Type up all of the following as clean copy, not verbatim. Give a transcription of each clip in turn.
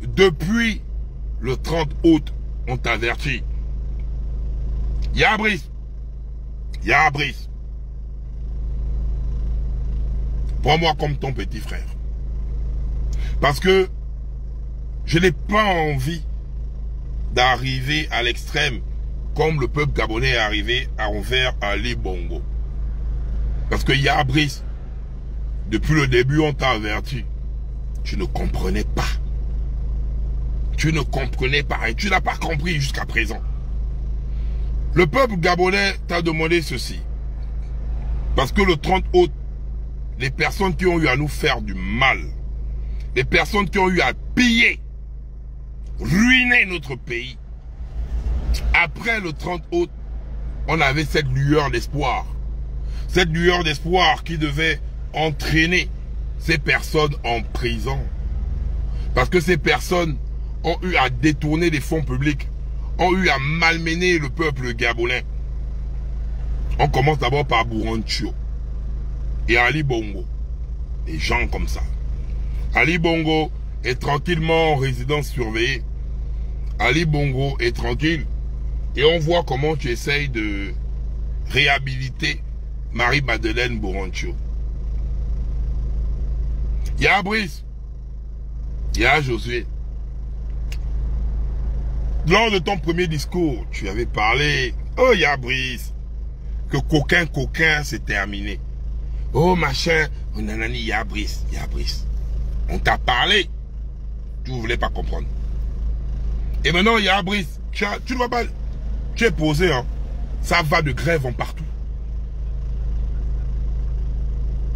Depuis le 30 août, on t'avertit. Brice. Prends-moi comme ton petit frère. Parce que je n'ai pas envie d'arriver à l'extrême comme le peuple gabonais est arrivé envers Ali Bongo. Parce que Brice, depuis le début, on t'a averti. Tu ne comprenais pas. Tu ne comprenais pas et tu n'as pas compris jusqu'à présent. Le peuple gabonais t'a demandé ceci. Parce que le 30 août, les personnes qui ont eu à nous faire du mal, les personnes qui ont eu à piller, ruiner notre pays, après le 30 août, on avait cette lueur d'espoir. Cette lueur d'espoir qui devait entraîner ces personnes en prison. Parce que ces personnes ont eu à détourner des fonds publics, ont eu à malmener le peuple gabonais. On commence d'abord par Buronchio et Ali Bongo. Des gens comme ça. Ali Bongo est tranquillement en résidence surveillée. Ali Bongo est tranquille. Et on voit comment tu essayes de réhabiliter Marie-Madeleine Buronchio. Il y a Brice. Il y a Josué. Lors de ton premier discours, tu avais parlé, oh Brice, que coquin, c'est terminé. Oh machin, oh nanani, Brice. On t'a parlé, tu ne voulais pas comprendre. Et maintenant, Brice, tu ne vois pas, tu es posé, hein. Ça va de grève en partout.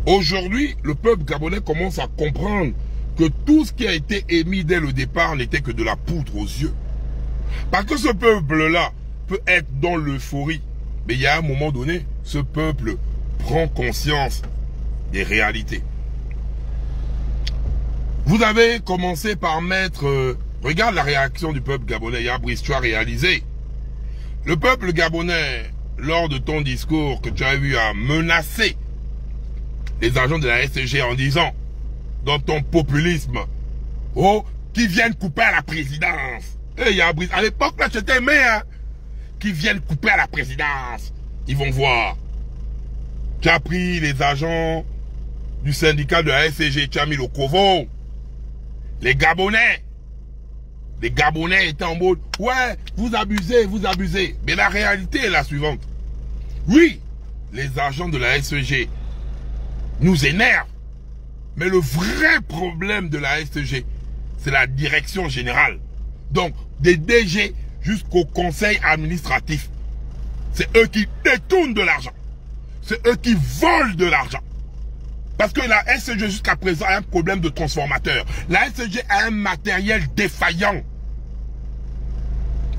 Aujourd'hui, le peuple gabonais commence à comprendre que tout ce qui a été émis dès le départ n'était que de la poudre aux yeux. Parce que ce peuple-là peut être dans l'euphorie. Mais il y a un moment donné, ce peuple prend conscience des réalités. Vous avez commencé par mettre... regarde la réaction du peuple gabonais. Brice, tu as réalisé. Le peuple gabonais, lors de ton discours que tu as eu à menacer les agents de la SG en disant, dans ton populisme, oh, qui viennent couper à la présidence. Brice, à l'époque, là, j'étais aimé, hein, qui viennent couper à la présidence. Ils vont voir. Tu as pris les agents du syndicat de la SCG, tu as mis le Kovo. Les Gabonais étaient en mode, ouais, vous abusez. Mais la réalité est la suivante. Oui, les agents de la SCG nous énervent. Mais le vrai problème de la SCG, c'est la direction générale. Donc, des DG jusqu'au conseil administratif. C'est eux qui détournent de l'argent. C'est eux qui volent de l'argent. Parce que la SCG jusqu'à présent a un problème de transformateur. La SCG a un matériel défaillant.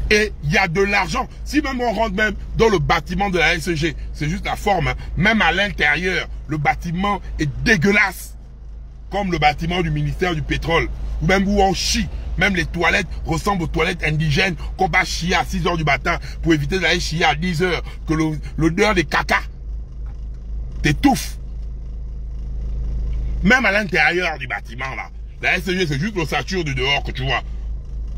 Et il y a de l'argent. Si même on rentre même dans le bâtiment de la SCG, c'est juste la forme. Hein. Même à l'intérieur, le bâtiment est dégueulasse. Comme le bâtiment du ministère du pétrole. Ou même où on chie. Même les toilettes ressemblent aux toilettes indigènes qu'on va chier à 6 h du matin pour éviter d'aller chier à 10 h. Que l'odeur des caca t'étouffe. Même à l'intérieur du bâtiment là. La SCG c'est juste l'ossature du dehors que tu vois.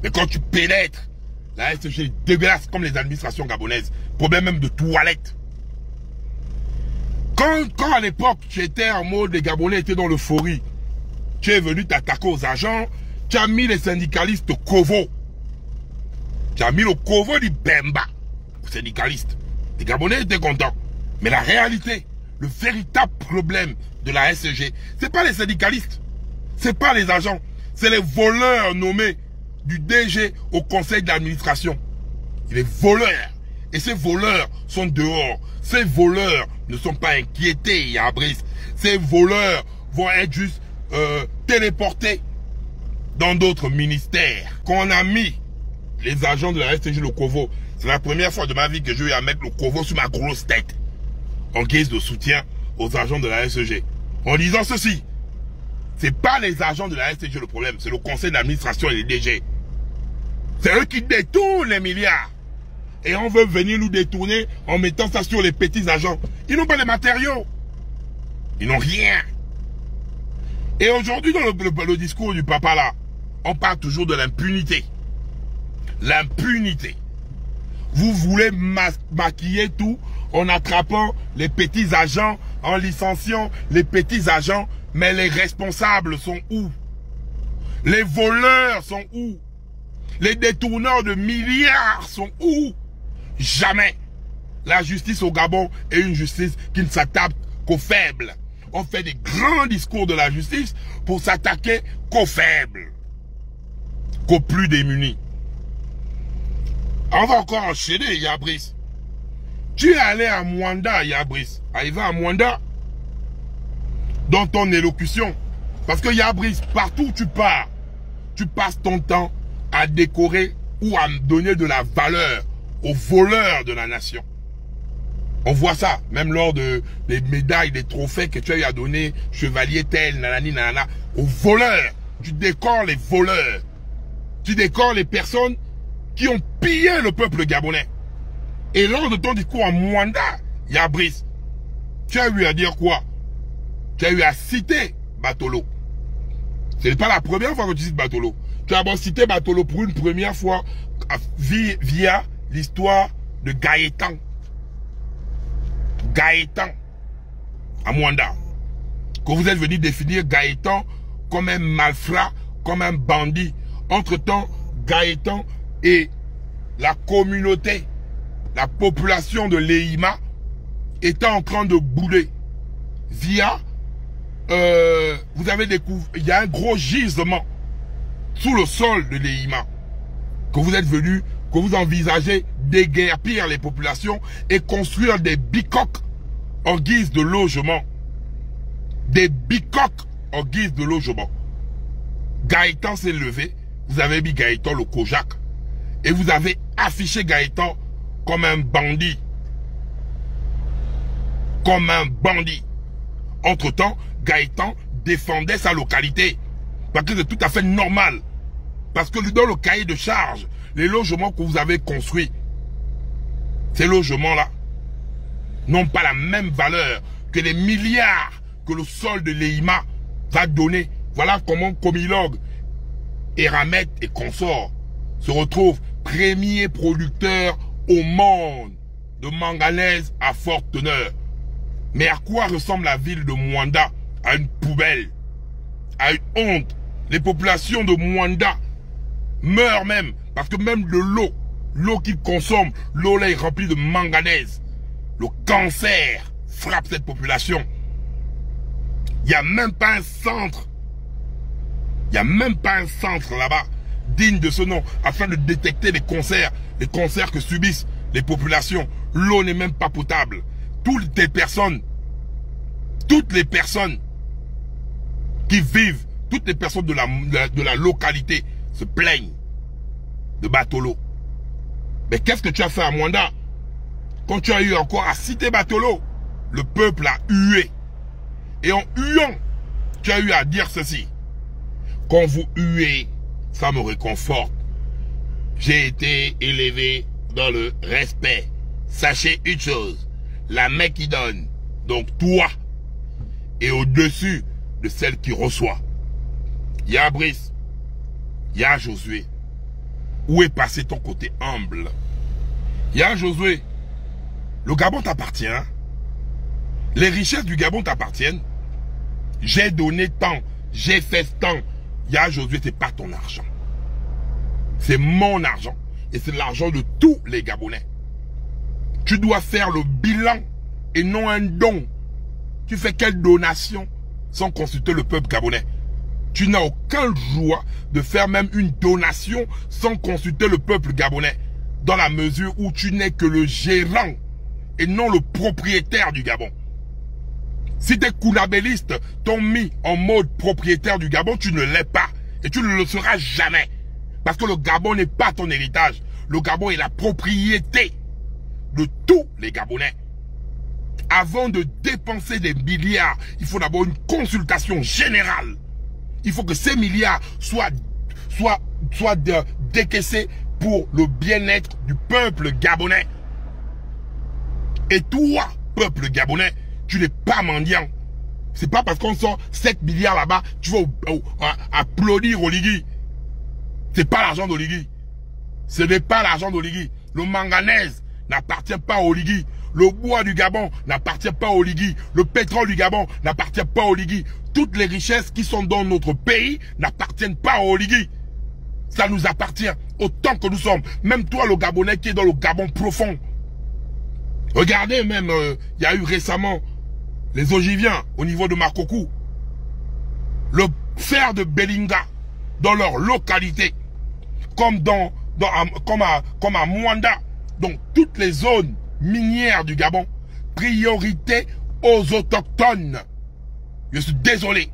Mais quand tu pénètres, la SCG est dégueulasse comme les administrations gabonaises. Problème même de toilettes. Quand à l'époque tu étais en mode les Gabonais étaient dans l'euphorie, tu es venu t'attaquer aux agents. Tu as mis les syndicalistes Kovo. Tu as mis le Kovo du Bemba aux syndicalistes. Les Gabonais étaient contents. Mais la réalité, le véritable problème de la SCG, c'est pas les syndicalistes. C'est pas les agents. C'est les voleurs nommés du DG au conseil d'administration. Les voleurs. Et ces voleurs sont dehors. Ces voleurs ne sont pas inquiétés, Brice. Ces voleurs vont être juste téléportés dans d'autres ministères. Quand on a mis les agents de la SCG, le Kovo, c'est la première fois de ma vie que j'ai eu à mettre le Kovo sur ma grosse tête en guise de soutien aux agents de la SCG. En disant ceci, c'est pas les agents de la SCG le problème, c'est le conseil d'administration et les DG. C'est eux qui détournent les milliards. Et on veut venir nous détourner en mettant ça sur les petits agents. Ils n'ont pas les matériaux. Ils n'ont rien. Et aujourd'hui, dans le discours du papa là, on parle toujours de l'impunité. L'impunité. Vous voulez maquiller tout en attrapant les petits agents, en licenciant les petits agents, mais les responsables sont où? Les voleurs sont où? Les détourneurs de milliards sont où? Jamais. La justice au Gabon est une justice qui ne s'attaque qu'aux faibles. On fait des grands discours de la justice pour s'attaquer qu'aux faibles, qu'aux plus démunis. On va encore enchaîner, Yabris. Tu es allé à Mwanda, Yabris. Arrivé à Mwanda, dans ton élocution. Parce que Yabris, partout où tu pars, tu passes ton temps à décorer ou à donner de la valeur aux voleurs de la nation. On voit ça, même lors des médailles, des trophées que tu as eu à donner, chevalier tel, nanani, nanana, aux voleurs. Tu décores les voleurs. Tu décores les personnes qui ont pillé le peuple gabonais. Et lors de ton discours à Mwanda, Yabris, tu as eu à dire quoi? Tu as eu à citer Batolo. Ce n'est pas la première fois que tu cites Batolo. Tu as d'abord cité Batolo pour une première fois via l'histoire de Gaëtan. Gaëtan à Mwanda. Que vous êtes venu définir Gaëtan comme un malfrat, comme un bandit. Entre-temps, Gaëtan et la communauté, la population de Léhima était en train de bouler via, vous avez découvert, il y a un gros gisement sous le sol de Léhima que vous êtes venu, que vous envisagez déguerpir les populations et construire des bicoques en guise de logement. Des bicoques en guise de logement. Gaëtan s'est levé, vous avez mis Gaëtan le Kojak et vous avez affiché Gaëtan comme un bandit. Comme un bandit. Entre-temps, Gaëtan défendait sa localité. Parce que c'est tout à fait normal. Parce que dans le cahier de charge, les logements que vous avez construits, ces logements-là, n'ont pas la même valeur que les milliards que le sol de Léhima va donner. Voilà comment Comilog, Eramet et consorts se retrouvent premiers producteurs au monde de manganèse à forte teneur. Mais à quoi ressemble la ville de Mwanda? À une poubelle, à une honte. Les populations de Mwanda meurent même, parce que même de l'eau qu'ils consomment, l'eau là est remplie de manganèse. Le cancer frappe cette population. Il n'y a même pas un centre. Il n'y a même pas un centre là-bas digne de ce nom afin de détecter les cancers que subissent les populations. L'eau n'est même pas potable. Toutes les personnes qui vivent, toutes les personnes de la localité se plaignent de Batolo. Mais qu'est-ce que tu as fait à Mwanda? Quand tu as eu encore à citer Batolo, le peuple a hué. Et en huant, tu as eu à dire ceci. Quand vous huez, ça me réconforte. J'ai été élevé dans le respect. Sachez une chose, la main qui donne, donc toi, est au-dessus de celle qui reçoit. Il y a Brice, il y a Josué. Où est passé ton côté humble? Il y a Josué. Le Gabon t'appartient. Les richesses du Gabon t'appartiennent. J'ai donné tant, j'ai fait tant. Il y a Josué, c'est pas ton argent. C'est mon argent. Et c'est l'argent de tous les Gabonais. Tu dois faire le bilan et non un don. Tu fais quelle donation sans consulter le peuple gabonais? Tu n'as aucun droit de faire même une donation sans consulter le peuple gabonais. Dans la mesure où tu n'es que le gérant et non le propriétaire du Gabon. Si tes kounabélistes t'ont mis en mode propriétaire du Gabon, tu ne l'es pas. Et tu ne le seras jamais. Parce que le Gabon n'est pas ton héritage. Le Gabon est la propriété de tous les Gabonais. Avant de dépenser des milliards, il faut d'abord une consultation générale. Il faut que ces milliards soient décaissés pour le bien-être du peuple gabonais. Et toi, peuple gabonais, tu n'es pas mendiant. C'est pas parce qu'on sort 7 milliards là-bas, tu vas applaudir Oligui. C'est pas l'argent d'Oligui. Ce n'est pas l'argent d'Oligui. Le manganèse n'appartient pas à Oligui. Le bois du Gabon n'appartient pas à Oligui. Le pétrole du Gabon n'appartient pas à Oligui. Toutes les richesses qui sont dans notre pays n'appartiennent pas à Oligui. Ça nous appartient autant que nous sommes. Même toi, le Gabonais qui est dans le Gabon profond. Regardez même, il y a eu récemment les Ogiviens au niveau de Makokou. Le fer de Belinga dans leur localité. Comme à Mwanda. Donc toutes les zones minières du Gabon. Priorité aux autochtones. Je suis désolé.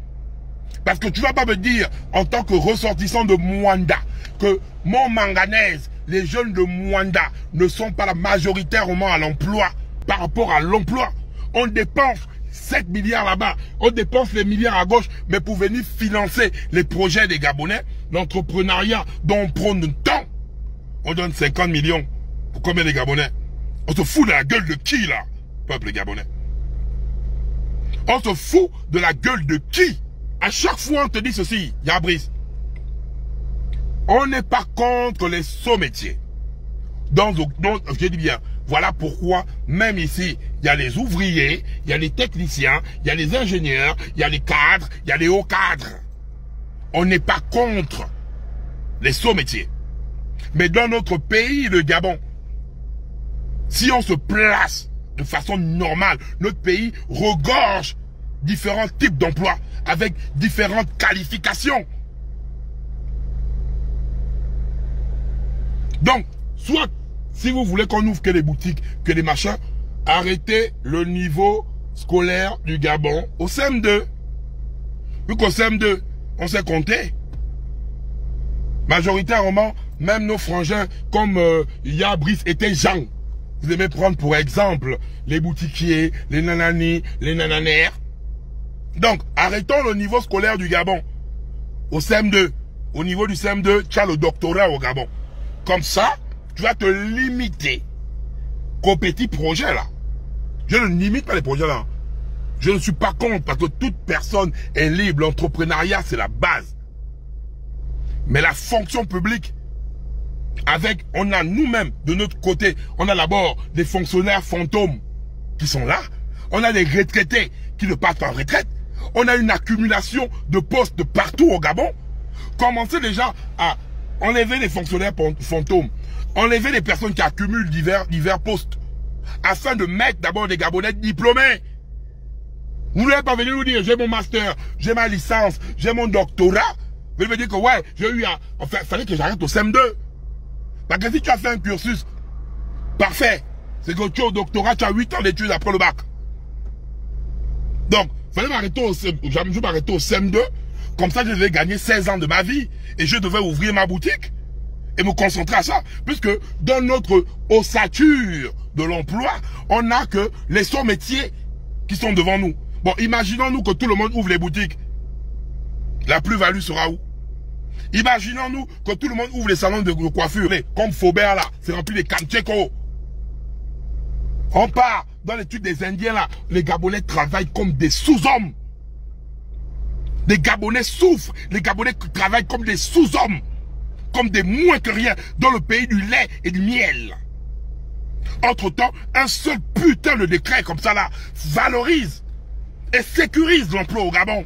Parce que tu ne vas pas me dire, en tant que ressortissant de Mwanda, que mon manganèse, les jeunes de Mwanda, ne sont pas majoritairement à l'emploi. Par rapport à l'emploi, on dépense 7 milliards là-bas, on dépense les milliards à gauche, mais pour venir financer les projets des Gabonais, l'entrepreneuriat dont on prône le temps, on donne 50 millions. Pour combien de Gabonais? On se fout de la gueule de qui là, peuple gabonais? On se fout de la gueule de qui? À chaque fois, on te dit ceci, Yabris. On n'est pas contre les sauts métiers. Donc, je dis bien, voilà pourquoi, même ici, il y a les ouvriers, il y a les techniciens, il y a les ingénieurs, il y a les cadres, il y a les hauts cadres. On n'est pas contre les sauts métiers. Mais dans notre pays, le Gabon, si on se place de façon normale, notre pays regorge différents types d'emplois avec différentes qualifications. Donc, soit, si vous voulez qu'on ouvre que les boutiques, que les machins, arrêtez le niveau scolaire du Gabon au CM2. Vu qu'au CM2, on sait compter. Majoritairement, même nos frangins, comme Yabris étaient Jean. Vous aimez prendre pour exemple les boutiquiers, les nanani, les nananères. Donc, arrêtons le niveau scolaire du Gabon au CM2. Au niveau du CM2, tu as le doctorat au Gabon. Comme ça, tu vas te limiter qu'aux petits projets là. Je ne limite pas les projets là. Je ne suis pas contre parce que toute personne est libre. L'entrepreneuriat, c'est la base. Mais la fonction publique, on a nous-mêmes, de notre côté, on a d'abord des fonctionnaires fantômes qui sont là. On a des retraités qui ne partent pas en retraite. On a une accumulation de postes de partout au Gabon. Commencez déjà à enlever les fonctionnaires fantômes. Enlever les personnes qui accumulent divers postes. Afin de mettre d'abord des Gabonais diplômés. Vous n'allez pas venir nous dire, j'ai mon master, j'ai ma licence, j'ai mon doctorat. Vous allez me dire que ouais, j'ai eu enfin, il fallait que j'arrête au CM2. Parce que si tu as fait un cursus parfait, c'est que tu es au doctorat, tu as 8 ans d'études après le bac. Donc, il fallait m'arrêter au CM2, comme ça je devais gagner 16 ans de ma vie, et je devais ouvrir ma boutique, et me concentrer à ça, puisque dans notre ossature de l'emploi, on n'a que les sauts métiers qui sont devant nous. Bon, imaginons-nous que tout le monde ouvre les boutiques. La plus-value sera où? Imaginons-nous que tout le monde ouvre les salons de coiffure, comme Faubert là, c'est rempli de Kamcheko. On part dans l'étude des Indiens là, les Gabonais travaillent comme des sous-hommes. Les Gabonais souffrent, les Gabonais travaillent comme des sous-hommes, comme des moins que rien, dans le pays du lait et du miel. Entre-temps, un seul putain de décret comme ça là, valorise et sécurise l'emploi au Gabon.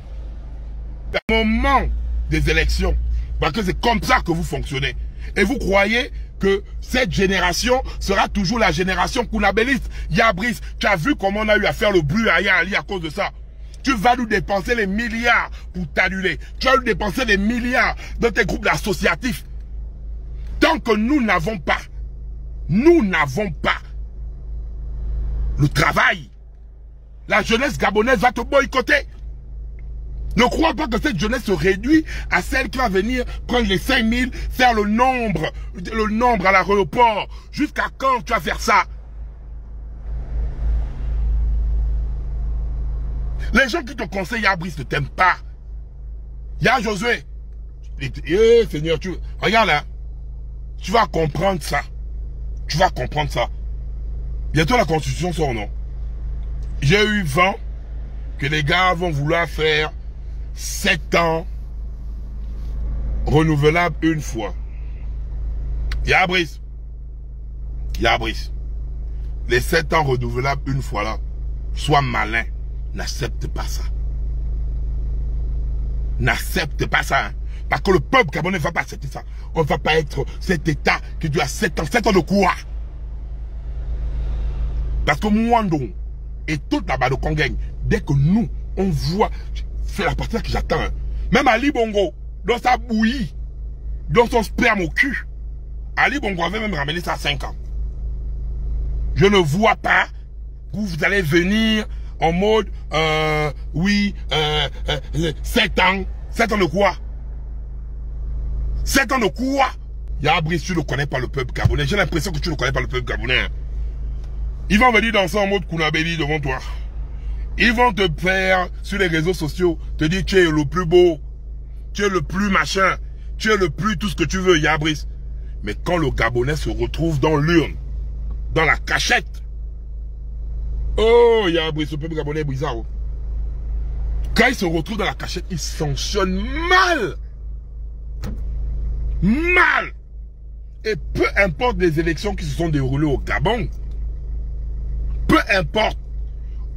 Au moment des élections, parce que c'est comme ça que vous fonctionnez. Et vous croyez que cette génération sera toujours la génération kounabéliste. Yabris, tu as vu comment on a eu à faire le bruit à Ali à cause de ça. Tu vas nous dépenser les milliards pour t'annuler. Tu vas nous dépenser les milliards dans tes groupes associatifs. Tant que nous n'avons pas le travail, la jeunesse gabonaise va te boycotter. Ne crois pas que cette jeunesse se réduit à celle qui va venir prendre les 5000, faire le nombre à l'aéroport. Jusqu'à quand tu vas faire ça? Les gens qui te conseillent Yabris ne t'aiment pas. Il y a Josué. Seigneur, regarde là. Tu vas comprendre ça. Tu vas comprendre ça. Bientôt la constitution sort, non? J'ai eu vent que les gars vont vouloir faire 7 ans renouvelables une fois. Brice. Les 7 ans renouvelables une fois là. Sois malin. N'accepte pas ça. N'accepte pas ça. Hein. Parce que le peuple gabonais ne va pas accepter ça. On ne va pas être cet état qui dure 7 ans. 7 ans de quoi? Parce que Mwandong et toute la Bado Kongen, dès que nous, on voit, c'est la partie là que j'attends. Hein. Même Ali Bongo, dans sa bouillie, dans son sperme au cul, Ali Bongo avait même ramené ça à 5 ans. Je ne vois pas que vous allez venir en mode, 7 ans. 7 ans de quoi? 7 ans de quoi? Brice, tu ne connais pas le peuple gabonais. J'ai l'impression que tu ne connais pas le peuple gabonais. Ils vont venir danser en mode Kounabeli devant toi. Ils vont te faire sur les réseaux sociaux, te dire tu es le plus beau, tu es le plus machin, tu es le plus tout ce que tu veux, Brice. Mais quand le Gabonais se retrouve dans l'urne, dans la cachette, oh, Brice, le peuple gabonais est bizarre. Quand il se retrouve dans la cachette, il sanctionne mal. Mal. Et peu importe les élections qui se sont déroulées au Gabon, peu importe,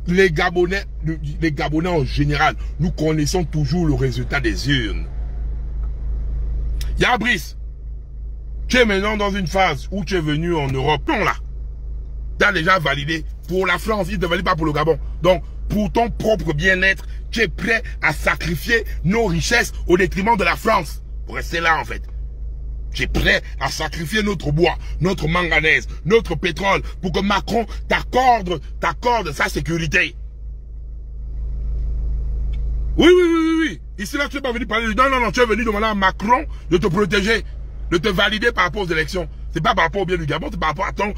les Gabonais en général, nous connaissons toujours le résultat des urnes. Brice, tu es maintenant dans une phase où tu es venu en Europe, non là. Tu as déjà validé pour la France, il ne te valide pas pour le Gabon. Donc, pour ton propre bien-être, tu es prêt à sacrifier nos richesses au détriment de la France. Pour rester là en fait. Tu es prêt à sacrifier notre bois, notre manganèse, notre pétrole pour que Macron t'accorde sa sécurité. Oui. Ici là, tu n'es pas venu parler de... Non, tu es venu demander à Macron de te protéger, de te valider par rapport aux élections. C'est pas par rapport au bien du Gabon, c'est par rapport à ton...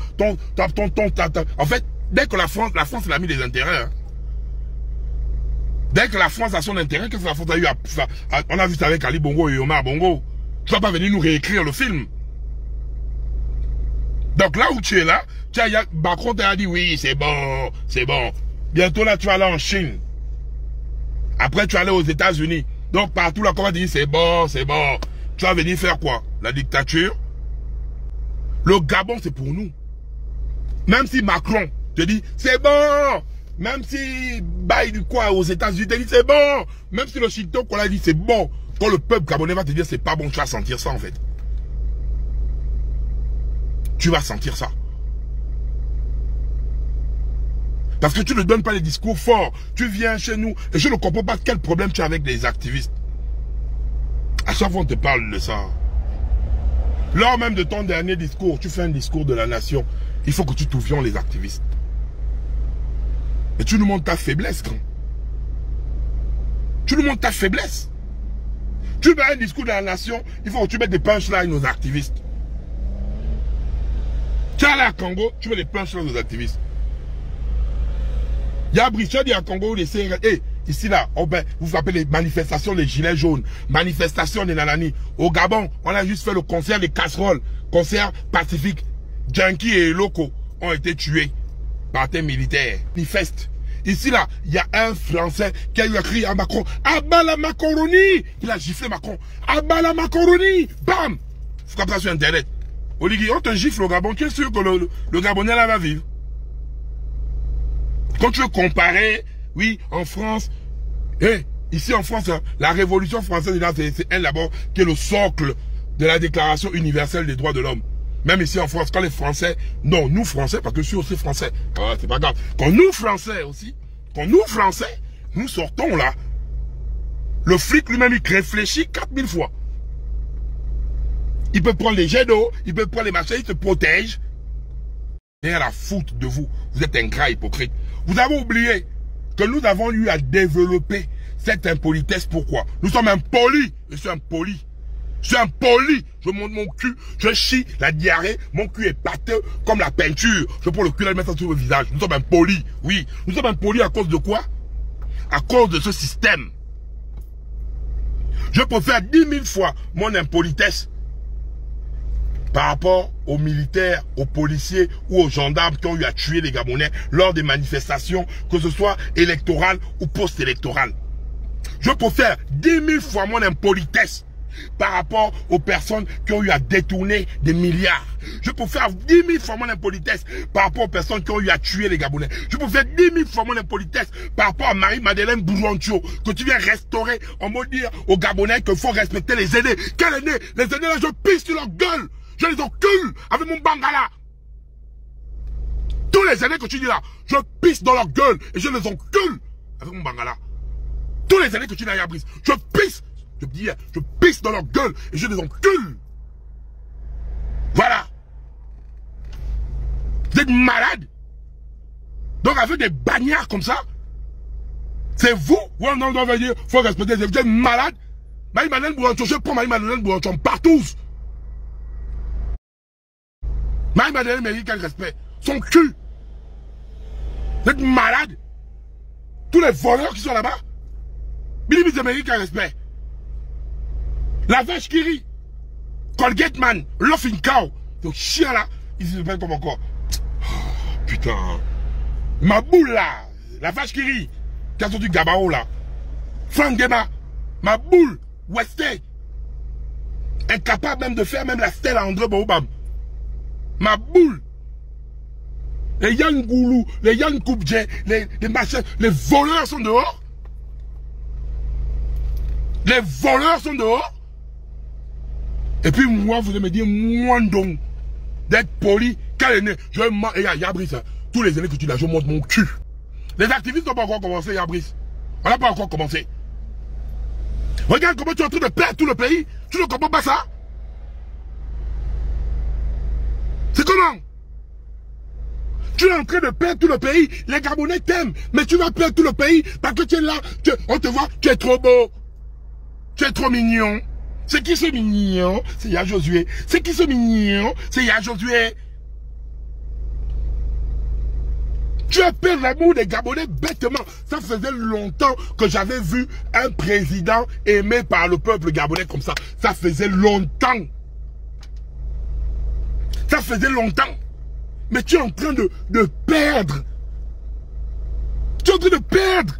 En fait, dès que la France elle a mis des intérêts. Hein. Dès que la France a son intérêt, qu'est-ce que la France a eu à... On a vu ça avec Ali Bongo et Omar Bongo. Tu vas pas venir nous réécrire le film. Donc là où tu es là, Macron t'a dit oui, c'est bon. Bientôt là, tu vas aller en Chine. Après, tu vas aller aux États-Unis. Donc partout là, on va dire c'est bon. Tu vas venir faire quoi? La dictature? Le Gabon, c'est pour nous. Même si Macron te dit c'est bon. Même si Biden quoi aux États-Unis te dit c'est bon. Même si le Chito qu'on a dit c'est bon. Quand le peuple gabonais va te dire c'est pas bon, tu vas sentir ça en fait. Tu vas sentir ça. Parce que tu ne donnes pas les discours forts. Tu viens chez nous et je ne comprends pas quel problème tu as avec les activistes. À chaque fois on te parle de ça. Lors même de ton dernier discours, tu fais un discours de la nation. Il faut que tu t'ouvions les activistes. Et tu nous montres ta faiblesse, grand. Tu nous montres ta faiblesse. Tu veux un discours de la nation, il faut que tu mettes des punchlines aux activistes. Tu es allé à Congo, tu mets des punchlines aux activistes. Il y a Brice, tu as dit à Congo, les CRL, ici là, vous appelez les manifestations des gilets jaunes, manifestations des nanani. Au Gabon, on a juste fait le concert des casseroles, concert pacifique. Junkie et locaux ont été tués par des militaires. Manifeste. Ici là, il y a un Français qui a eu écrit à Macron, abat la macaroni. Il a giflé Macron, abat la macaroni. Bam. C'est comme ça sur internet. Oligui, on te gifle au Gabon, tu es sûr que le Gabonais là va vivre? Quand tu veux comparer, oui, en France, ici en France, la révolution française, c'est elle d'abord qui est le socle de la déclaration universelle des droits de l'homme. Même ici en France, quand les Français, non, nous Français, parce que je suis aussi Français, c'est pas grave. Quand nous Français aussi, nous sortons là, le flic lui-même, il réfléchit 4000 fois. Il peut prendre les jets d'eau, il peut prendre les machins, il te protège. Et à la faute de vous, vous êtes un gras hypocrite. Vous avez oublié que nous avons eu à développer cette impolitesse. Pourquoi? Nous sommes impolis. Je suis impoli. Je suis impoli. Je monte mon cul, je chie la diarrhée, mon cul est pâteux comme la peinture. Je prends le cul et le mettre sur le visage. Nous sommes impolis. Oui. Nous sommes impolis à cause de quoi? À cause de ce système. Je préfère 10 000 fois mon impolitesse par rapport aux militaires, aux policiers ou aux gendarmes qui ont eu à tuer les Gabonais lors des manifestations, que ce soit électorales ou post-électorales. Je préfère 10 000 fois mon impolitesse par rapport aux personnes qui ont eu à détourner des milliards. Je peux faire 10 000 fois moins d'impolitesse par rapport aux personnes qui ont eu à tuer les Gabonais. Je peux faire 10 000 fois moins d'impolitesse par rapport à Marie-Madeleine Boulancho, que tu viens restaurer en mode dire aux Gabonais qu'il faut respecter les aînés. Quels aînés? Les aînés là, je pisse sur leur gueule. Je les encule avec mon bangala. Tous les aînés que tu dis là, je pisse dans leur gueule et je les encule avec mon bangala. Tous les aînés que tu dis là, Brice, je pisse. Je pisse dans leur gueule et je les encule. Voilà. Vous êtes malades. Donc avec des bannières comme ça, c'est vous. Ouais, non, on va dire, faut respecter. Vous êtes malades. Marie-Madeleine Boulancho, je prends Marie-Madeleine Boulancho partout. Marie-Madeleine mérite quel respect. Son cul. Vous êtes malades. Tous les voleurs qui sont là-bas, Billy mérite quel respect. La vache qui rit. Colgate Man, Laughing Cow. Donc chien là, il se fait comme encore. Oh, putain. Ma boule là, la vache qui rit. Qui a sorti Gabao là. Frank Dema, ma boule, Westé. Incapable même de faire même la stèle à André Baobab. Ma boule. Les Yann Goulou, les Yann Koubdje, les machins, les voleurs sont dehors. Les voleurs sont dehors. Et puis moi, vous allez me dire, moi donc, d'être poli, je vais Yabris, tous les années que tu l'as, je monte mon cul. Les activistes n'ont pas encore commencé, Yabris. On n'a pas encore commencé. Regarde comment tu es en train de perdre tout le pays. Tu ne comprends pas ça? C'est comment? Tu es en train de perdre tout le pays. Les Gabonais t'aiment, mais tu vas perdre tout le pays parce que tu es là, on te voit, tu es trop beau. Tu es trop mignon. C'est qui ce mignon? C'est Yaya Josué. C'est qui ce mignon? C'est Yaya Josué. Tu as perdu l'amour des Gabonais bêtement. Ça faisait longtemps que j'avais vu un président aimé par le peuple gabonais comme ça. Ça faisait longtemps. Ça faisait longtemps. Mais tu es en train de perdre. Tu es en train de perdre.